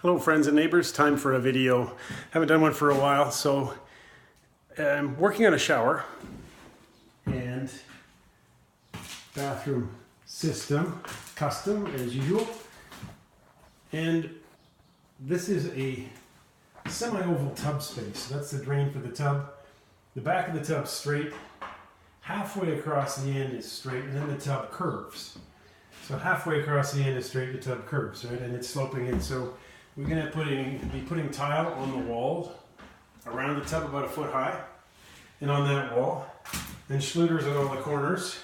Hello friends and neighbors, time for a video. Haven't done one for a while, so I'm working on a shower and bathroom system, custom as usual. And this is a semi-oval tub space. That's the drain for the tub. The back of the tub's straight, halfway across the end is straight, and then the tub curves. So halfway across the end is straight, the tub curves, right? And it's sloping in. So we're going to be putting tile on the wall around the tub about a foot high, and on that wall, and Schluters on all the corners.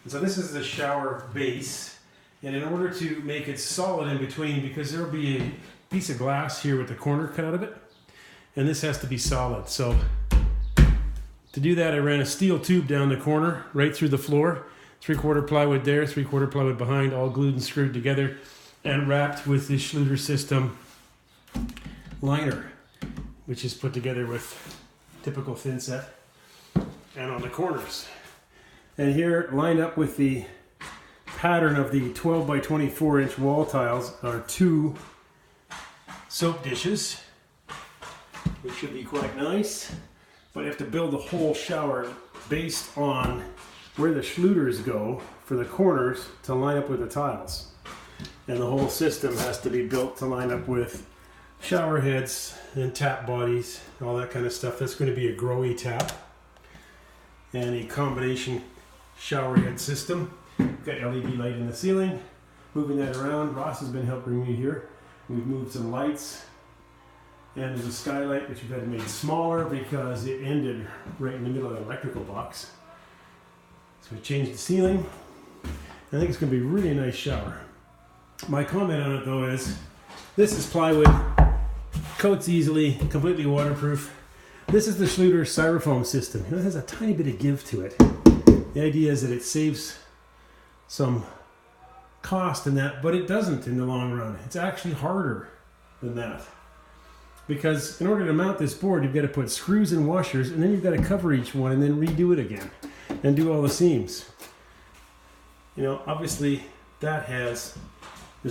And so this is the shower base, and in order to make it solid in between, because there'll be a piece of glass here with the corner cut out of it, and this has to be solid. So to do that, I ran a steel tube down the corner, right through the floor, 3/4 plywood there, 3/4 plywood behind, all glued and screwed together, and wrapped with the Schluter system liner, which is put together with typical thin set, and on the corners. And here, lined up with the pattern of the 12 by 24 inch wall tiles, are 2 soap dishes, which should be quite nice. But you have to build the whole shower based on where the Schluters go for the corners to line up with the tiles. And the whole system has to be built to line up with shower heads and tap bodies, all that kind of stuff. That's going to be a growy tap and a combination shower head system. We've got LED light in the ceiling. Moving that around, Ross has been helping me here. We've moved some lights, and there's a skylight which we've had made smaller because it ended right in the middle of the electrical box. So we changed the ceiling. I think it's going to be a really nice shower. My comment on it though is, this is plywood, coats easily, completely waterproof. This is the Schluter styrofoam system. It has a tiny bit of give to it. The idea is that it saves some cost in that, but it doesn't in the long run. It's actually harder than that. Because in order to mount this board, you've got to put screws and washers, and then you've got to cover each one and then redo it again and do all the seams. You know, obviously there's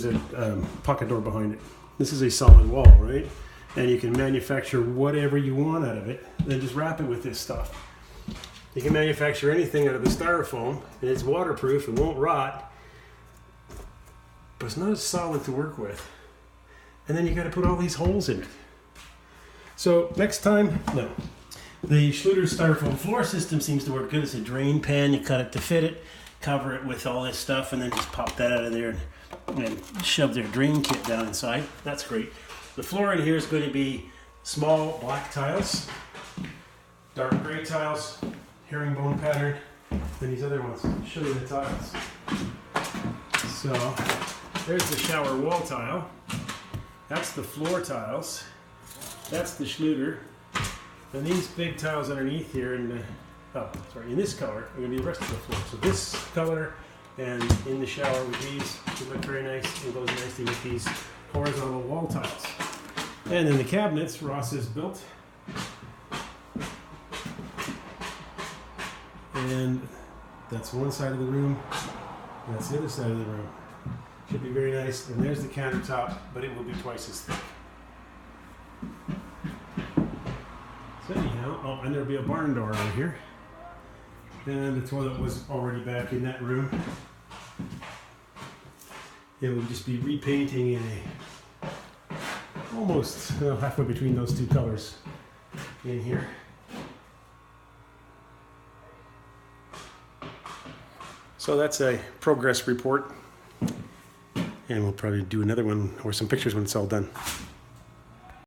a pocket door behind it. This is a solid wall, right? And you can manufacture whatever you want out of it, then just wrap it with this stuff. You can manufacture anything out of the styrofoam, and it's waterproof and won't rot, but it's not as solid to work with. And then you got to put all these holes in it. So next time, no. The Schluter styrofoam floor system seems to work good. It's a drain pan. You cut it to fit it, cover it with all this stuff, and then just pop that out of there and shove their drain kit down inside. That's great. The floor in here is going to be small black tiles, dark gray tiles, herringbone pattern, and these other ones. I'll show you the tiles. So there's the shower wall tile. That's the floor tiles. That's the Schluter. And these big tiles underneath here in this color are going to be the rest of the floor. So this color, and in the shower with these, they look very nice. It goes nicely with these horizontal wall tiles. And then the cabinets Ross has built. And that's one side of the room. And that's the other side of the room. Should be very nice. And there's the countertop, but it will be twice as thick. So anyhow, oh, and there'll be a barn door over here. And the toilet was already back in that room. It will just be repainting in almost halfway between those two colors in here. So that's a progress report. And we'll probably do another one or some pictures when it's all done.